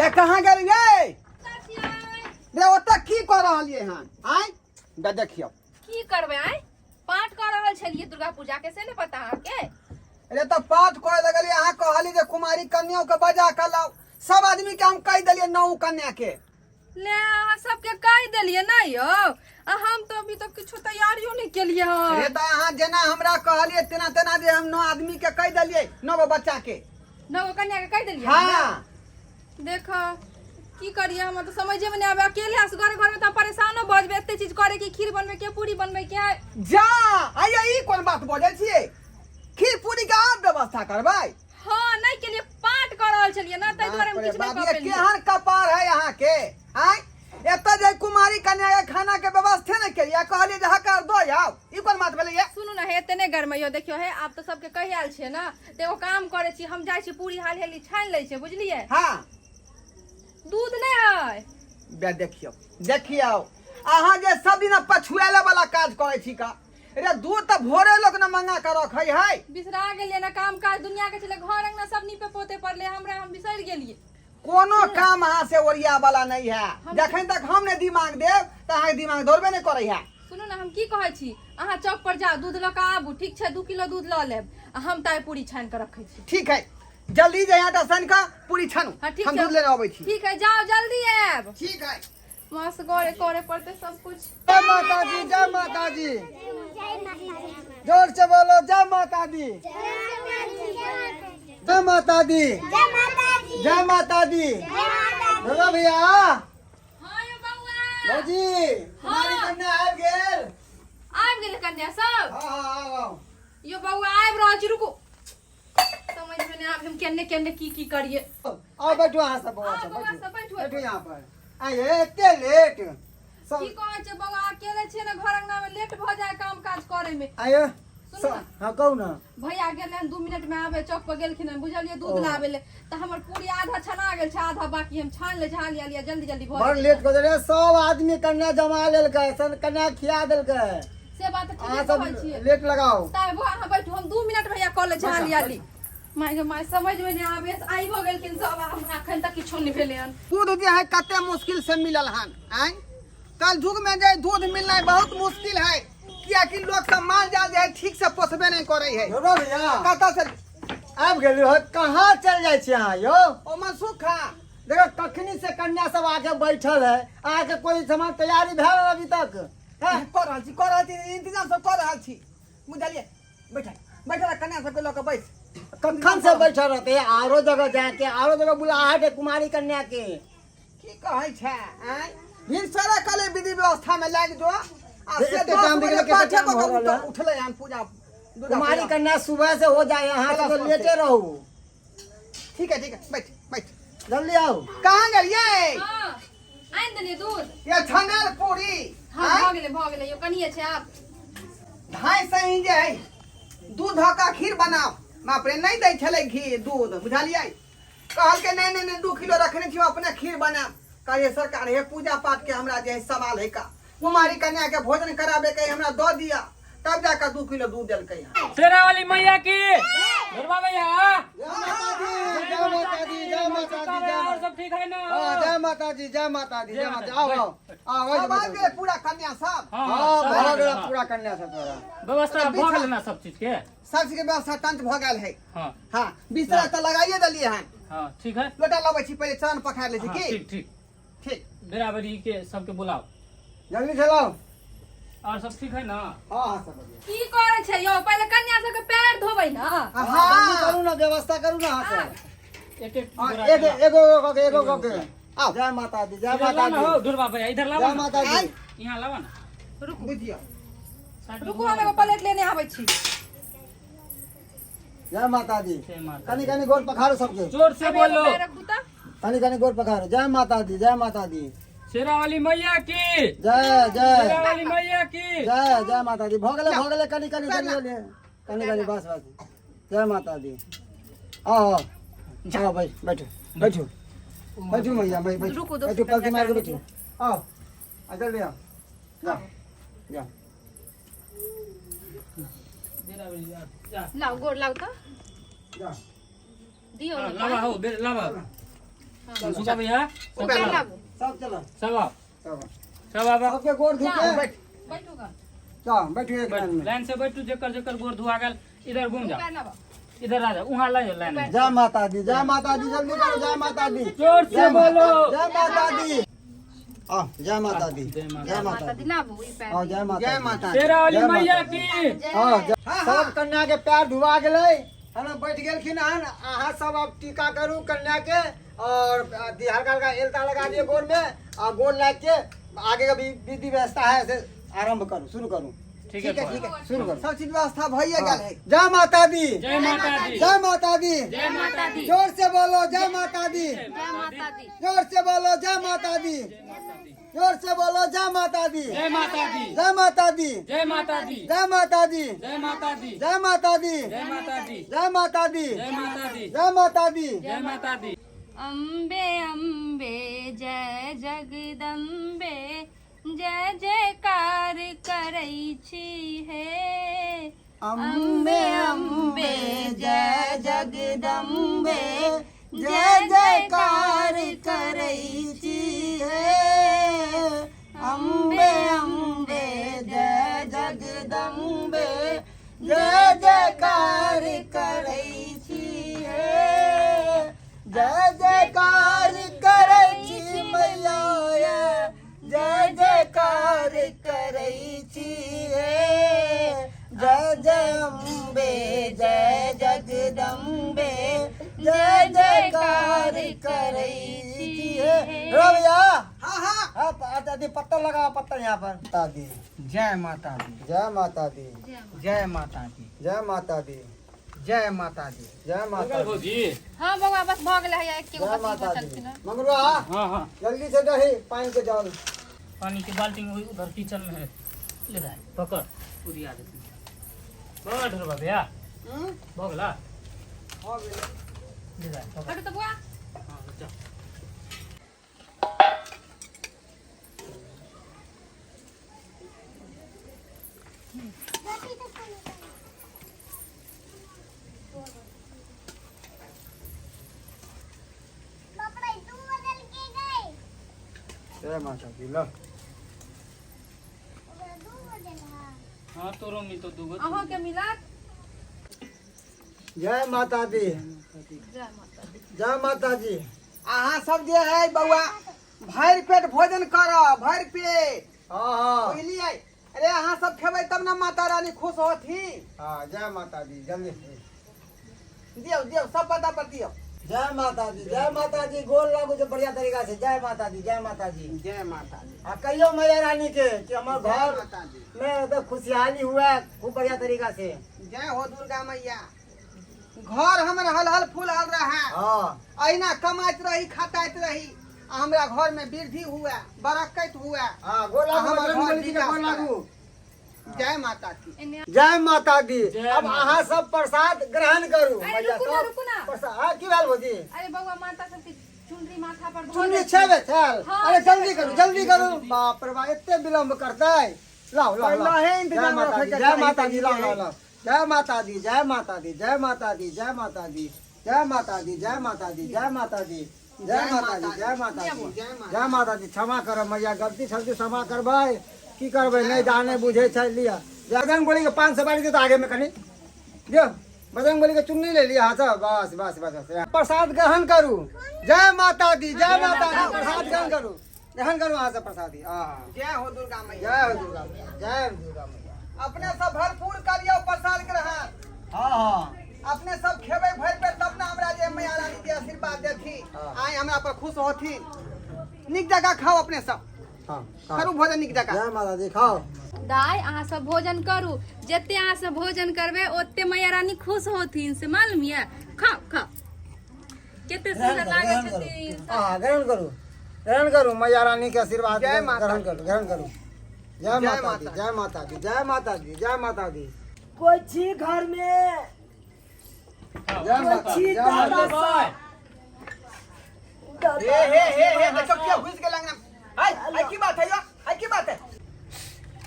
ये कहाँ गेलिए रे ओतऽ की कर रहलिए हन आय द देखियो की करबे आय पाठ कर रहल छलिए दुर्गा पूजा के से ने पता के अरे तो पाठ करे लगलिए अहाँ कहली जे कुमारी कन्याओं के बजा के लाओ सब आदमी के हम कह दिलिए नौ कन्या के ले अहाँ सबके कह देलिए ना यो हम तो अभी तक कुछ तैयारियों नहीं केलिए हन अरे तो अहाँ जेना हमरा कहलिए तेना तेना जे हम 9 आदमी के कह दिलिए 9 बच्चा के 9 कन्या के कह देलिए हाँ देखो की करिए हम तो समझे में नहीं आवे अकेले असगर घर में तो परेशानो बजबे एते चीज करे की खीर बनवे के पूरी बनवे के जा आइए ई कोन बात बोले छिए खीर पूरी के आप व्यवस्था करबै हां नहीं के लिए पाठ कर रहल छलिए ना तै द्वारे हम किछ नहीं कर पेलिए केहन कपार है यहाँ के आय एत जे कुमारी कन्या के खाना के व्यवस्था नहीं केलिए कहलिए जे हकार दो जाओ ई कोन बात भेलै ये सुनू ना हे एते नहीं गरमैयो देखियो हे आप तो सबके कहि आल छे ना ते एगो काम करे छी हम जाय छी पूरी हाल हेली छान लै छे बुझलिए हां दूध नहीं है बे देखियो अहाँ जे सब दिन पछुएले वाला काज करे छी का रे दूध तो भोरे लोग न मंगा कर रखै है बिसरा गेलिए ना काम काज दुनिया के चले घर अंगना सब नी पे पोते पड़ले हमरा हम बिसर गेलिए कोनो काम अहाँ से ओरिया वाला नहीं है जखन तक हम ने दिमाग देब त अहाँ दिमाग दौड़बे नहीं करे है सुनू ना हम की कहै छी अहाँ चौक पर जाओ दूध ल के आबू ठीक छै 2 किलो दूध ल लेब हम ताई पूरी छान के रखै छी ठीक है जल्दी जे यहाँ सन का पूरी छानू हम दूध लेने आबै छी ठीक है जाओ जल्दी आब ठीक है मास गोरे करे पड़ते सब कुछ जय माता दी जय माता दी जोर से बोलो जय माता दी जय माता दी जय माता दी बोलो भैया हां यो बउआ भौजी हमारी कन्या आबि गेल कन्या सब हां आओ यो बउआ आबि रहल छी रुकू समझ में नहीं आब हम केने केने की करिए आओ बैठो यहाँ सब बउआ सब सब बैठो बैठो यहाँ पर आइए एते लेट की कहै छै बउआ अकेले छै ना घर अंगना में लेट भ जाए काम काज करे में आइए सुन ना हां कहू ना भैया गेले 2 मिनट में आबे चौक पर गेलखिन बुझलिए दूध लाबे ले त हमर पूरी आधा छना गेल छै आधा बाकी हम छान ले झा लिया जल्दी जल्दी भ बड़ लेट कर रे सब आदमी कन्या जमा लेलकै सन कन्या खिया देलकै से बात ठीक अहाँ कहै सब छियै लेट लगाओ ताय बो अहाँ बैठू हम 2 मिनट भैया कॉल झा लिया माय गे माय समझ में नहीं आबे आई भ गेलखिन सब हमरा अखन तक किछो नहीं भेले हन दूध जे है कते मुश्किल से मिलल हन आय कल युग में जे दूध मिलना बहुत मुश्किल है किया कि लोग सब माल जाल जे है ठीक से पोसबे नहीं करे है रो भैया कत से आब गेलियो हो कहां चल जाय छी अहाँ यो ओ मनसुखा देखो कखनी से कन्या सब आके बैठल है आके कोई सामान तैयारी भेल अभी तक है कर रहल छी इंतजाम सब कर रहल छी बुझलिए बैठा कन्या सब के लोग बैठ कखन से बैठल रहते आरो जगह जाके आरो जगह बुलाहट है कुमारी कन्या के की कहै छै आय भिनसरा कले विधि व्यवस्था में लाग जो आ से काम देखे के टाइम हो रहल उठले हम पूजा कुमारी कन्या सुबह से हो जाए यहां तो लेटे रहो ठीक है बैठ जल्दी आओ कहां गेलिए हां आइन देलिए दूध ये छनल पूरी हां भ गेले यो कनिए छै आप ढाई सही जे है दूध का खीर बनाओ बाप रे नहीं दै छले घी दूध बुझलिए कहल के नहीं 2 किलो रखने छी अपने खीर बना कहे सरकार है पूजा पाठ के हमरा जे सवाल है का कुमारी कन्या के भोजन कराबे के हमरा दो दिया तब जाकर 2 किलो दूध देल के शेरा वाली मैया की दुर्गा भैया जय माता दी जय माता दी और सब ठीक है ना जय माता दी जय माता दी आओ पूरा कन्या सब हां पूरा कन्या सब तोरा व्यवस्था भ गेल ना सब चीज के व्यवस्था तंत्र भ गेल है हां हां बिस्तर त लगाइए दलिए हन हां ठीक है लोटा लबै छी पहले चरण पखार ले छी हाँ, की ठीक बराबरी के सबके बुलाओ जल्दी चलाओ और सब ठीक है ना हां सब की करे छै यो पहले कन्या सब के पैर धोबै ना हां करू ना व्यवस्था करू ना हां एक एगो आओ जय माता दी जय माता दी हो दुर्गा भैया इधर लावा जय माता दी यहां लावा ना रुकू बुझियो रुकू हम एगो प्लेट लेने आबै छी जय माता दी कनी गोर पखारो सबके जोर से बोलो कनी गोर पखारो जय माता दी शेरा वाली मैया की जय शेरा वाली मैया की जय माता दी भोगले कनी जल्दी बस जय माता दी आओ जाओ बैठो मैया बैठो पलटी मार के बैठो आओ जल्दी आओ जा लाओ गोड़ लाओ तो जा दियो लावा हो लावा सुखा भैया सब उका चलो लाबो सब चलो सब आओ सब सब आबा सबके गोड़ धो के बैठ बैठूगा जा बैठिए एक लाइन में लाइन से बैठू जेकर जेकर गोर धुआ गेल इधर घूम उका जा लाबो इधर आ जा वहां ला जा लाइन में जय माता दी जल्दी करो जय माता दी जोर से बोलो जय माता दी आ जय माता दी जय माता जय माता माता दी दी लाबो ई पैर आ जय माता जय दी। माता शेरा वाली जय मैया माता की हाँ सब कन्या के पैर धुआ गेलै हन बैठ गेलखिन हन अहाँ सब अब टीका करू कन्या के और हल्का हल्का एलता लगा दिए गोर में और गोर लाग के आगे का भी विधि व्यवस्था है से आरंभ करू शुरू करू ठीक है ठीक है शुरू करू सब चीज व्यवस्था भइए गेल है जय माता दी जय माता दी जय माता दी जय माता दी जोर से बोलो जय माता दी जय माता दी जोर से बोलो जय माता दी जोर से बोलो जय माता दी जय माता दी जय माता दी जय माता दी जय माता दी जय माता दी जय माता दी जय माता दी जय माता दी जय माता दी जय माता दी जय माता दी अम्बे अम्बे जय जगदम्बे जय जयकार करै छी हे अम्बे अम्बे जय जगदम्बे जय जयकार करै छी हे अम्बे अम्बे जय जगदम्बे जय जयकार करै छी हे जय जयकार करै छी मैया जय जयकार करै छी हे जय जय अम्बे जय जगदम्बे जय जयकार करै छी हे रो भैया हाँ हाँ हाँ अच्छा दी पत्थर लगा पत्थर यहाँ पर माता दी जय माता दी जय माता दी जय माता दी जय माता दी जय माता दी जय माता दी भौजी हाँ बउआ बस भ गेलै है एक के जय बस माता बचल दी छी ना मंगरुआ हाँ हाँ जल्दी से दही पानी के जल पानी की बाल्टी में उधर किचन में है ले जाए पकड़ उदिया दे बड़ा ढोलबा भैया भगला हो गेलै ले जाए पकड़ हटो तो बुआ हाँ जा जय माता दी लो हाँ तोरो में तो दूगो अहाँ के मिलत जय माता दी जय माता दी जय माता जी अहाँ सब जे है बउआ भरि पेट भोजन कर भरि पेट हाँ हाँ बुझलिए अरे अहाँ सब खेबै तब ना माता रानी खुश होती हाँ जय माता दी जल्दी दियो दियो सब पता पर दियो जय माता दी गोल लागू जो बढ़िया तरीका से जय माता दी जय माता दी जय माता दी आ कहियो मैया रानी के कि हमारे जय घर माता दी में तो खुशहाली हुआ खूब बढ़िया तरीका से जय हो दुर्गा मैया घर हमर हल हल फूल हल रहा हाँ अहिना कमाइत रही खटाइत रही आ हमरा घर में वृद्धि हुआ बरकत हुआ हाँ गोल लागू हमर बजरंग घर बली जी के गोल लागू जय माता की एने जय माता दी जय अब माता अहाँ सब प्रसाद ग्रहण करू अरे मैया रुकू ना, सब रुकू ना। प्रसाद हाँ की भेल भौजी अरे बउआ माता सब के चुनरी माथा पर धो चुन्नी दै छेबे चल हाँ, अरे छेबे जल्दी करू बाप रे बाप एते विलम्ब करतै लाओ लाओ लाओ पहिले ही इंतजाम जय माता दी रखे के जय माता दी लाओ चाही। लाओ लाओ जय माता दी जय माता दी जय माता दी जय माता दी जय माता दी जय माता दी जय माता दी जय माता दी जय माता दी जय माता दी क्षमा कर मैया गलती सलती क्षमा करबै की करबै नहीं जाने बुझे छै लिया बजरंग बली के 500 बारी तो आगे में कनी दियो बजरंग बली के चुन्नी ले लिया हाथ बस बस बस बस प्रसाद ग्रहण करू जय माता दी प्रसाद ग्रहण करू हाथ से प्रसादी हाँ जय हो दुर्गा मैया जय हो दुर्गा मैया जय हो दुर्गा मैया अपने सब भरपूर करियो प्रसाद ग्रहण हाँ हाँ अपने सब खेबै भरि पेट तब ना हमरा जे मैया रानी के आशीर्वाद देथी हाँ। आइ हमरा पर खुश होथिन नीक जगह खाओ अपने सब हाँ करू भोजन नीक जगह जय माता दी खाओ दाय अहाँ सब भोजन करू जते अहाँ सब भोजन करबै ओते मैया रानी खुश होथिन से मालूम ये खाओ खाओ केते सुंदर लागे छथिन हाँ ग्रहण करू मैया रानी के आशीर्वाद जय माता ग्रहण करू जय माता दी जय माता दी जय माता दी जय माता दी कोई छी घर में जय माता दी जय माता दी भाई हे देखो क्या घुस के लगना हाय की बात है यो हाय की बात है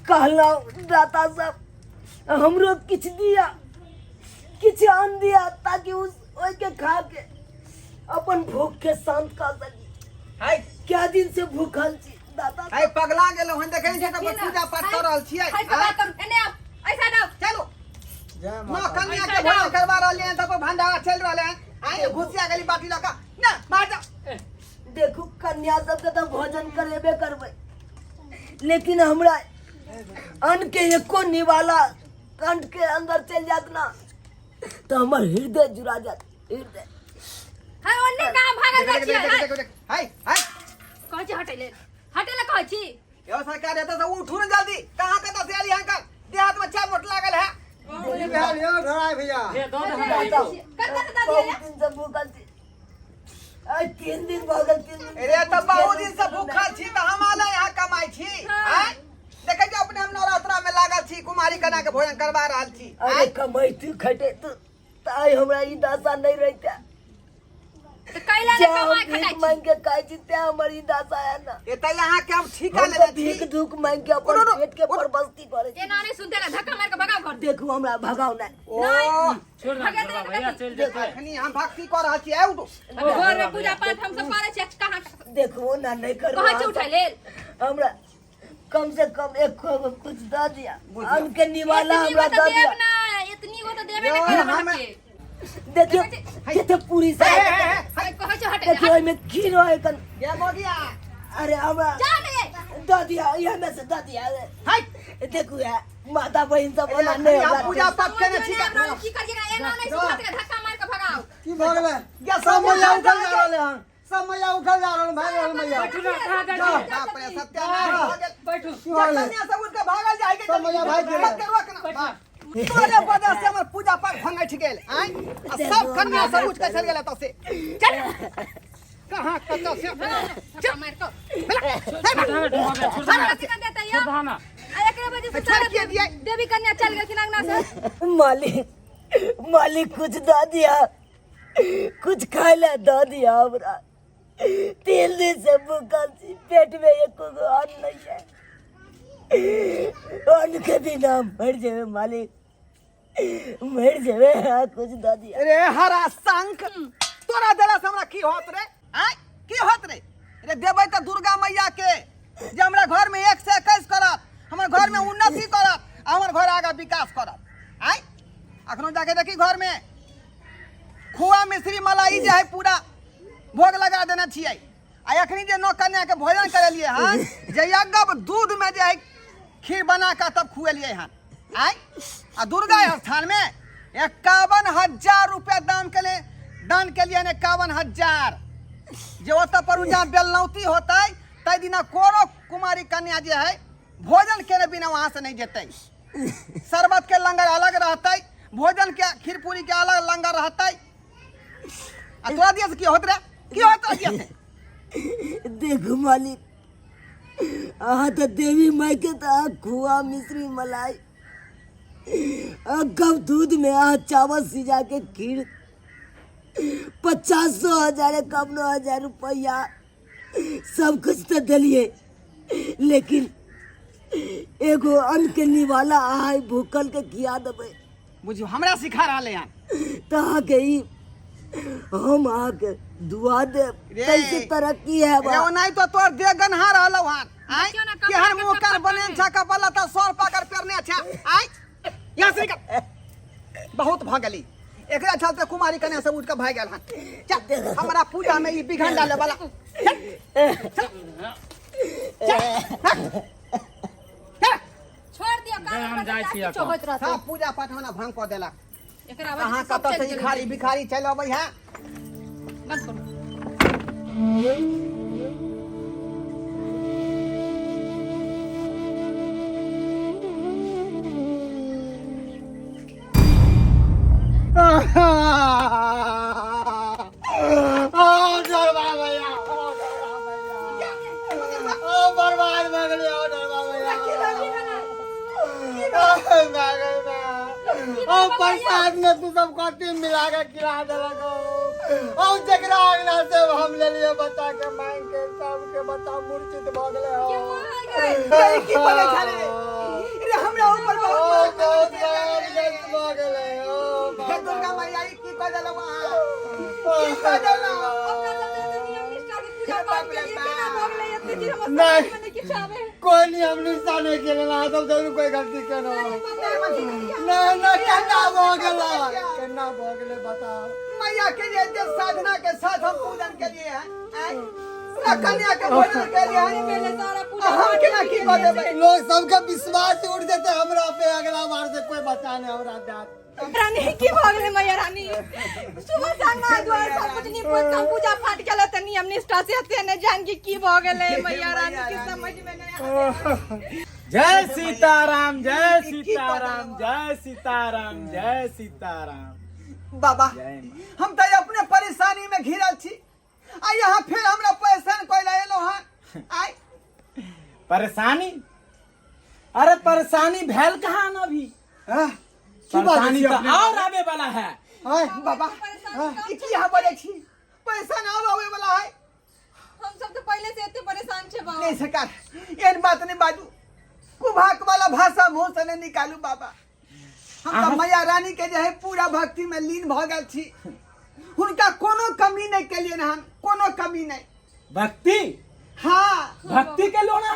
कहला दाता सब हमरो किछ दिया किछ अन्न दिया ताकि उस ओइ के खा के अपन भूख के शांत कर सकी हाय क्या दिन से भूखल छी दादा हाय पगला गेलो हन देखे छै त पूजा पाठ कर रहल छियै हाय सब बात करू एने आप ऐसा ना चलो न कन्या के भोजन करवा रहले हैं तब भंडारा चल रहले हैं आए घुसिया गली बाटी लका ना मार जा देखू कन्या सबके तो भोजन करेबे करबै लेकिन हमरा अन्न के एको निवाला कंठ के अंदर चल जात ना तो हमर हृदय जुड़ा जात हृदय हाय ओन्ने कहां भागल जाइ छी हाय हाय कहै छी हटेले कहै छी यो सरकार एत से उठू न जल्दी कहां के दस आली हंकर देहात में छा मोट लागल है ये दो हमरा कर बहुत दिन से भूखल छी आज 3 दिन भगल 3 दिन अरे त बहुत दिन से भूखल छी त हम आले यहाँ कमाई छी हैं देखे जो अपने हम नवरात्रा में लागल छी कुमारी कन्या के भोजन करवा रहल छी अरे कमाई तू खटे तू ताई हमरा ई दशा नहीं रहता तो कैला ने कमाई भीख खटाई मांग के खाई छी ते हमर ई दशा है ना ए त यहाँ के हम ठीका हम लेले तो छी भीख धूक मांग के अपन उठो, पेट के परबस्ती करे ए नानी सुनते ना धक्का मार के भगाओ घर देखू हमरा भगाव ना ओ छोड़ दे ढोलबा भैया चल जेते अखनी हम भक्ति कर रहल छी ए उठो घर में पूजा पाठ हम सब करे छी कहां देखो ना नहीं करो कहै छी उठा ले हमरा कम से कम एक कुछ दे दिया उनके निवाला इतनी हमरा वो तो दे दिया देब ना इतनी वो तो देबे यो, ना हम- करके देखियो केते पूरी से हाय कहै छी हटे देखियो में खीर है कन ये मोगिया अरे हमरा जा ले दे दिया ये में से दे दिया हाय देखो यार माता बहन सब अरे बना नहीं यहाँ पूजा पाठ के समझ ठीक में है ना की करिएगा ए नानी सुनत के धक्का मार के भगाओ की भगले ये सब मैया उठल जा रहले हन सब मैया उठल जा रहल भाई रहल मैया बैठू ना कहां जा बाप रे सत्यानाश हो गेल बैठू कन्या सब उठ के भागल जाए के सब मैया भाग गेल। मत करवा के ना तोरे वजह से हमर पूजा पाठ भंगैठ गेल आय आ सब कन्या सब उठ के चल गेल त से चल कहां कत से धक्का मार के छोड़ दे छोड़ सारा दे चिकन देता छोड़ या ना आ एकरे वजह से अच्छा सारा किया दिया। देवी कन्या चल गेलखिन अंगना से मालिक कुछ दे दिया कुछ खाए ला दे दिया हमरा 3 दिन से भूखल छी पेट में एको गो अन्न नहीं है अन्न के बिना मर जावे मालिक मर जावे कुछ दे दिया रे हरा शंख तोरा देला से हमरा की होत रे आय की होत रे रे देबै त दुर्गा मैया के जे हमरा घर में 1 से 21 करत हमर घर में उन्नति करत हमर घर आगा विकास करत आय अखनो जाके देखी घर में खोआ मिश्री मलाई जे है पूरा भोग लगा देने छियै आ अखनी जे नौ कन्या के भोजन करेलिए हन जे यज्ञ दूध में जे है खीर बना के तब खुएलिए हन आय आ दुर्गा स्थान में 51,000 रुपया दान के लिए 51,000 जे ओत पर जहाँ बेलनौती होते तै दिना कोनो कुमारी कन्या जे है भोजन के बिना वहां से नहीं जेते शरबत के लंगर अलग रहते भोजन के खीर पूरी के अलग लंगर रहते आ तोरा दिया से की होत रे की होत रे दिया से देखो मालिक आहा तो देवी माई के तो खुआ मिश्री मलाई कब दूध में आहा चावल सिजा के खीर 50,000 कब 9,000 रुपया सब कुछ तो दिलिए लेकिन एगो अन्न के निवाला आहा भूखल के खिया देवे बुझियो हमरा सिखा रहले हन तो आहा के ई हम आहा के दुआ दे रे। कैसे तरक्की है रे ओ नहीं तो तोर दे गन्हा रहलौ हन आय देखियो ना, कमर केहन के मुंह कान पकड़ बनेन नहीं। छ कपला त सर पकड़ पेरने छ आय यहां से निकल बहुत भगली एकरा चलते कुमारी कन्या सब उठ के भाग गेल हन चल हमरा पूजा में ई बिघन डाले वाला छोड़ दियो हम जाइ छी का अपन। होइत रहत सब पूजा पाठ में भंग क देलक एकरा कहां वजह से सब कत चल से ई गेल खाली भिखारी चल अबै है बंद करो बर्बाद भऽ गेलै डरबा भैया प्रसाद में तू सब कथी मिला के खिला देलक और जकरा अंगना से हम ले लिए बच्चा के मांग के सबके बच्चा मूर्छित भऽ गेलै अरे की बोले छले रे हमरा ऊपर बहुत बहुत भऽ गेलै हे दुर्गा मैया ई की कह देलौ अहाँ की कह देलौ अपना सब नियम निष्ठा के पूजा पाठ के लिए केना भोग ले इतने चीज हम नहीं। समझ में नहीं किछ आवे कोई नहीं हम निशाने के लिए ना सब जरूर कोई गलती करो ना केना भोगले बताओ मैया के लिए जो साधना के साथ हम पूजन के लिए हैं पूरा कन्या के भोजन के लिए हैं पहले सारा पूजा हम केना की कर देबै लोग सबका विश्वास उठ जाते हमरा पे अगला बार से कोई बताने हमरा बात रानी की भोग ले मैया रानी सुबह सांगा द्वार सब कुछ नहीं पूजा पाठ केला त नियम निष्ठा से हते ने जान की भोग ले मैया रानी की समझ में नहीं आवे जय सीताराम जय सीताराम जय सीताराम जय सीताराम। बाबा जय मां। हम तो अपने परेशानी में घिरल छी आ यहाँ फिर हमरा परेशान कोई लाएलो हां आई परेशानी अरे परेशानी भेल कहाँ न अभी परेशानी तो और आवे वाला है। बाबा ई की यहाँ बोले छी परेशान और आवे वाला है हम सब तो पहले से इतने परेशान छे बाबा नहीं सरकार एन बात नहीं बाजू कुभाक वाला भाषा मुंह से नहीं निकालू बाबा हम तो मैया रानी के जो है पूरा भक्ति में लीन भ गए छी उनका कोनो कमी नहीं के लिए हम कोनो कमी नहीं भक्ति हाँ भक्ति के लोग ना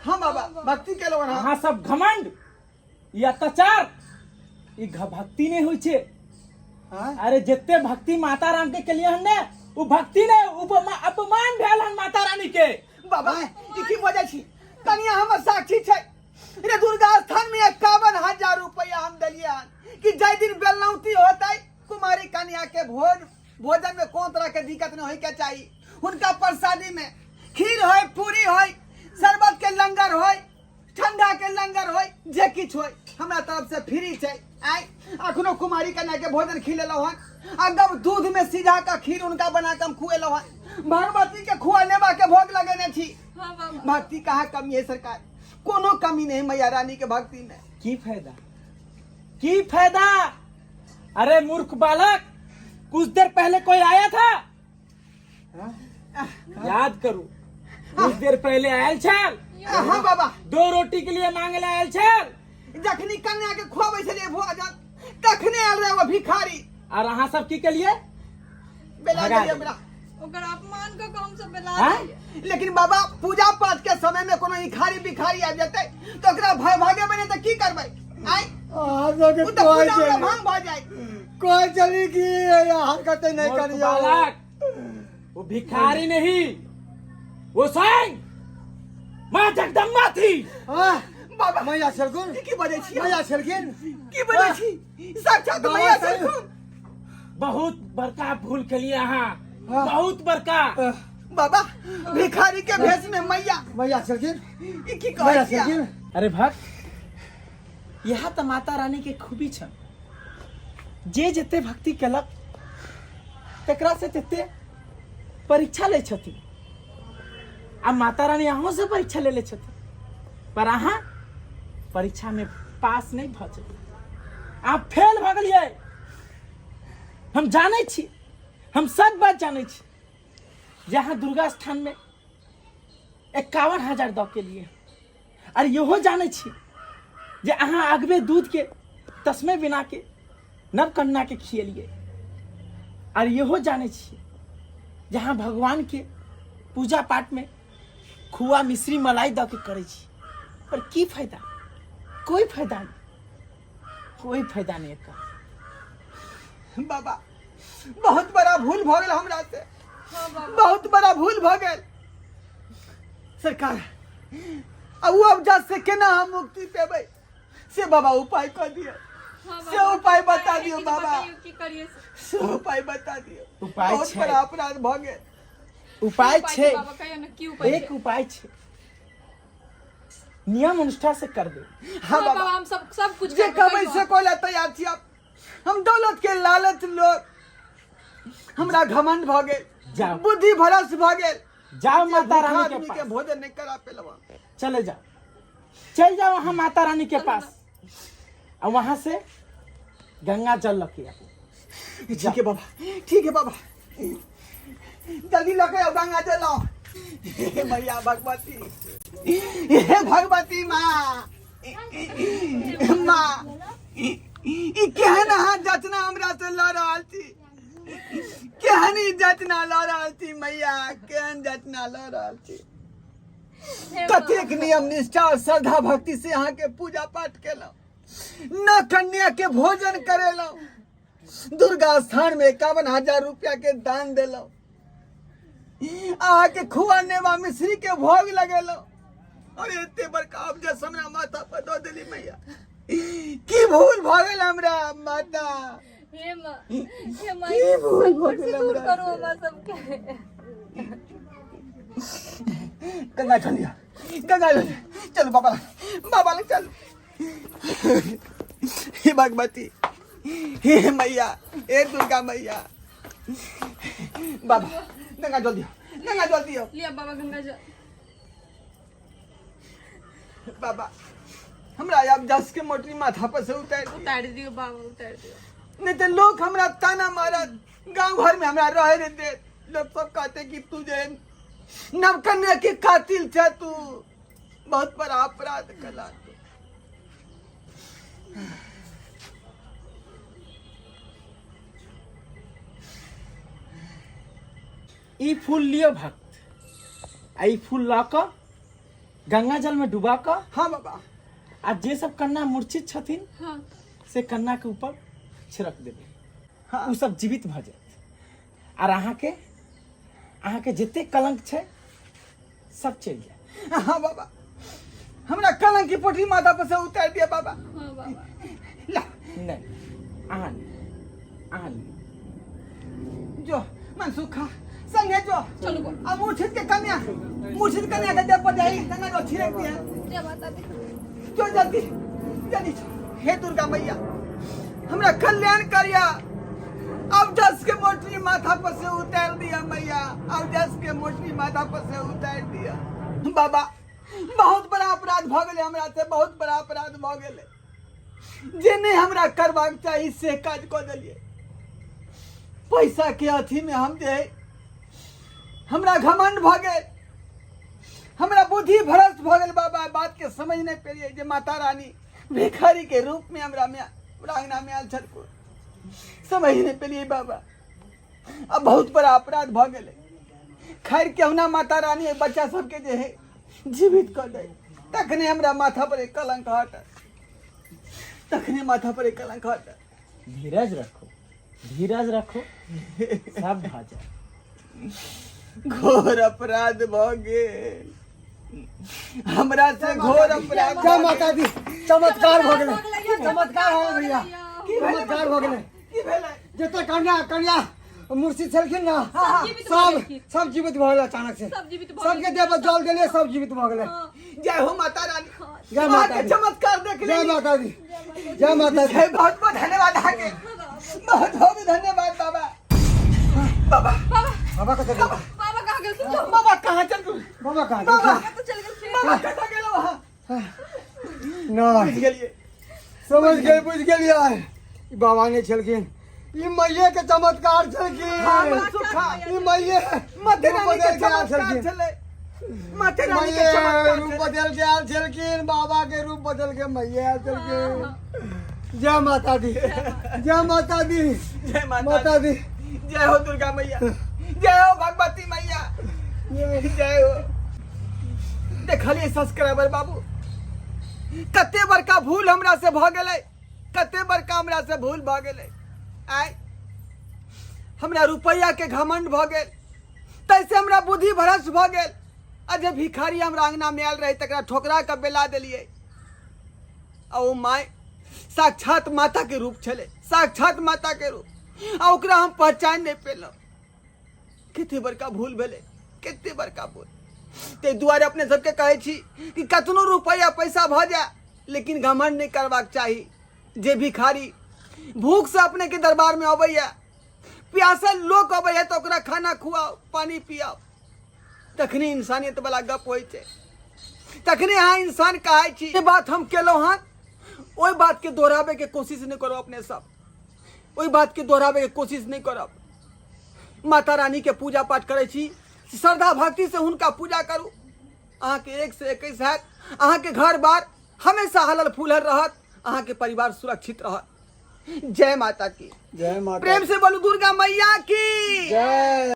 हाँ बाबा भक्ति के लोग हाँ यहाँ सब घमंड ये अत्याचार ये भक्ति नहीं हुई छे। अरे जितने भक्ति माता रानी के लिए हमने वो भक्ति ने अपमान भेल हन माता रानी के बाबा ई की वजह छी कनिया हमर साक्षी छै रे दुर्गा स्थान में 51,000 रुपया हम दलिए हन कि जय दिन बेलनौती होतै कुमारी कन्या के भोजन में कोन तरह के दिक्कत नहीं होय के चाहिए उनका प्रसादी में खीर होय पूरी होय शरबत के लंगर होय ठंडा के लंगर होय जे किछ होय हमरा तरफ से फ्री छै आई अखनो कुमारी कन्या के भोजन खिलेलो हन अगब दूध में सिझा का खीर उनका बना के हम खुएलो हन भगवती के खुआनेबा के भोग लगेने छी हां बाबा भक्ति कहाँ कमी है सरकार कोनो कमी नहीं मैया रानी के भक्ति में की फायदा अरे मूर्ख बालक कुछ देर पहले कोई आया था याद करो कुछ देर पहले आयल छल हाँ बाबा 2 रोटी के लिए मांगे आयल छल जखनी कन्या के खुआबै छलिए भोजन तखने आयल रहे वो भिखारी और अहाँ सब की के लिए बेला भगा गेलिए दे। बेला ओकर अपमान क हम सब बेला हाँ? लेकिन बाबा पूजा पाठ के समय में कोनो भिखारी भिखारी आ जते तो ओकरा भागे बने तो की करबै आई उ तो पूजा में भांग भ जाए कोई चली की हरकतें नहीं मूर्ख करियो बालक वो भिखारी नहीं वो स्वयं माँ जगदम्बा थी। बाबा मैया सरगुन की बजे छी मैया सरगिन की बजे छी साक्षात मैया सरगुन बहुत बड़का भूल के लिए यहाँ बहुत बड़का बाबा भिखारी के भेष में मैया सरगिन ई की मैया कहै छी सरगिन अरे भक्त यहाँ तो माता रानी के खूबी छ जे जते भक्ति केलक तकरा से तते परीक्षा ले छथि आ माता रानी अहों से परीक्षा ले छथि पर अहाँ परीक्षा में पास नहीं भ सकलिए आप फेल भ गेलिए। हम जाने छी हम सब बात जाने छी जहाँ दुर्गा स्थान में 51,000 दऽ के लिए और यहो जाने छी जे अहाँ अगबे दूध के तस्मे बिना के नव कन्या के खियलिए और यहो जाने छी जहाँ भगवान के पूजा पाठ में खुआ मिश्री मलाई दऽ के करे छी पर की फायदा कोई फायदा नहीं एकर। बाबा बहुत बड़ा भूल भ गेल हमरा से बहुत बड़ा भूल भ गेल सरकार अब जज से केना हम मुक्ति पेबै से बाबा उपाय कर दियो से उपाय बता दियो बाबा की करिए से उपाय बता दियो उपाय बहुत छै। बड़ा अपराध भ गेल उपाय छे बाबा कहियो न की उपाय एक उपाय छे नियम अनुष्ठा से कर दे। हाँ बाबा हम सब कुछ जे कहबै से कोला तैयार छी अब हम दौलत के लालच लोग हमरा घमंड भ गेल जाओ। बुद्धि भ्रष्ट भ गेल जाओ माता रानी आदमी के के पास भोजन नहीं करा पेलवा चले जाओ चल जाओ वहाँ माता रानी के पास और वहाँ से गंगा जल लेके आओ। ठीक है बाबा ठीक है बाबा जल्दी लेके आओ गंगा जल लाओ हे मैया भगवती हे भगवती माँ माँ ई केहन हाथ जचना हमरा से लड़ रहल छी केहन इज्जत ना लऽ रहल छी मैया, केहन इज्जत ना लऽ रहल छी। कतेक नियम निष्ठा और श्रद्धा भक्ति से अहाँ के पूजा पाठ केलहुँ, न कन्या के भोजन करेलहुँ, दुर्गा स्थान में 51,000 रुपया के दान देलहुँ, अहाँ के खुआ नेवा मिश्री के भोग लगेलहुँ, और एते बड़का अबजस हमरा माथा पर दऽ देली मैया। की भूल भऽ गेल हमरा माता, हे माँ, हे माँ, की भूल भऽ संकट से गेल दूर हमरा। करो हमारा सबके। गंगा चलिया, गंगा चलो बाबा, बाबा ले चल। हे भगवती, हे मैया, हे दुर्गा मैया, बाबा गंगा जल दियो, गंगा जल दियो। लिया बाबा गंगा जल। बाबा हमरा अब जस के मोटरी माथा पर से उतार दियो, उतार दियो बाबा, उतार दियो। नहीं तो लोग हमरा ताना मारत, गांव भर में हमरा रहे नहीं दे। लोग सब कहते कि तू जे नवकन्या के कातिल छ, तू बहुत बड़ा अपराध कला तू। ई फूल लियो भक्त, आ ई फूल ला कऽ गंगा जल में डुबा कऽ हाँ बाबा, आ जे सब कन्या मूर्छित छथिन हाँ से कन्या के ऊपर छिड़क देबै, हाँ। उ सब जीवित भऽ जायत, और अहाँ के जते कलंक छै सब चलि जायत। हाँ बाबा, हमरा कलंक की पोटली माथा पर से उतार दिया बाबा। हाँ बाबा। ला नहीं अहाँ जो मनसुखा संगे जो चलो बोल। अब मूर्छित कन्या के देह पर जाई, गंगा जल छिड़क दिया। जय माता दी। जो जल्दी जल्दी चो। हे दुर्गा मैया, हमरा कल्याण करिया। अब जस के मोटरी माथा पर से उतार दिया मैया, अब जस के मोटरी माथा पर से उतार दिया। बाबा बहुत बड़ा अपराध भ गेले हमरा से, बहुत बड़ा अपराध भ गेले। जे नहीं हमरा करबाक चाहिए से काज क देलिए। पैसा के अथी में हम जे हमरा घमंड भ गेल, हमरा बुद्धि भ्रष्ट भ गेल बाबा। बात के समझ नहीं पेलिए जे माता रानी भिखारी के रूप में हमरा अंगना में आयल छलखिन, समझ नहीं पेलिए बाबा। अब बहुत बड़ा अपराध भ गेले। खैर केहुना माता रानी बच्चा सबके जे है जीवित कर दे, तखने हमरा माथा पर एक कलंक हटत, तखने माथा पर एक कलंक हटत। धीरज रखो सब भऽ जायत। घोर अपराध भ गेल हमरा से, घोर अपराध। जय माता दी, चमत्कार भ गेलै, चमत्कार हो गेलै भैया, चमत्कार भ गेलै। की भेलै? जते कन्या मूर्छित छलखिन ना, सब जीवित भ गेलै अचानक से। सब जीवित भ सबके देह पर जल देलिए, सब जीवित भ गेलै। जय हो माता रानी, जय माता अहाँके दी। चमत्कार देख जय ली। माता दी, जय माता दी। बहुत बहुत धन्यवाद अहाँके, बहुत बहुत धन्यवाद बाबा। बाबा बाबा कतऽ गेल? बाबा कहाँ गए? सुन लो। बाबा कहाँ चल गए? बाबा कहाँ बाबा गेल? तो चल गए। बाबा कहाँ गेल वहाँ? नहीं बुझ गेलिए। बुझ गेलिए। ई बाबा ने छलखिन, ई मैये के चमत्कार छलखिन। हाँ, मनसुखा। ई मैये माते रानी के रूप बदल के आयल चमत्कार छलखिन। छलै। माते रानी के मैये चमत्कार रूप छलै। बदल के आयल छलखिन, बाबा के रूप बदल के मैये आयल छलखिन। जय माता दी, जय माता दी, जय माता दी। जय हो दुर्गा मैया, जय हो भगवती मैया, जय हो। देखलिए सब्सक्राइबर बाबू, कते बड़का भूल हमरा से भ गेलै, कते बड़का हमरा से भूल भ गेलै। आय हमरा रुपैया के घमंड भ गेल, तैसे हमरा बुद्धि भ्रष्ट भ गेल। आ जे भिखारी हमरा अंगना में आयल रहे तकरा ठोकरा के बेला देलिए। आ ओ माय साक्षात माता के रूप छले, साक्षात माता के रूप, आ ओकरा हम पहचान नहीं पेलहुँ। कते बड़का भूल भेले, कते बड़का भूल। ते दुआरे अपने सबके कहै छी कि कतनो रुपया पैसा भ जाए, लेकिन घमंड नहीं करबाक चाही। जे भिखारी भूख से अपने के दरबार में अबैया, प्यासल लोग अबैया तो ओकरा खाना खुआओ, पानी पियाओ, तखने इंसानियत वाला गप होइ छै, तखने अहाँ इंसान कहै छी। ये बात हम केलहुँ हन, ओहि बात के दोहराबे के कोशिश नहीं करो अपने सब, ओहि बात के दोहराबे के कोशिश नहीं करब। माता रानी के पूजा पाठ करे छी, श्रद्धा भक्ति से हुनका पूजा करू। अहाँ के 1 से 21 हैत, अहाँ के घर बार हमेशा हलल फूलल रहत, अहाँ के परिवार सुरक्षित रहत। जय माता की। जय माता प्रेम से बोलो दुर्गा मैया की। जय।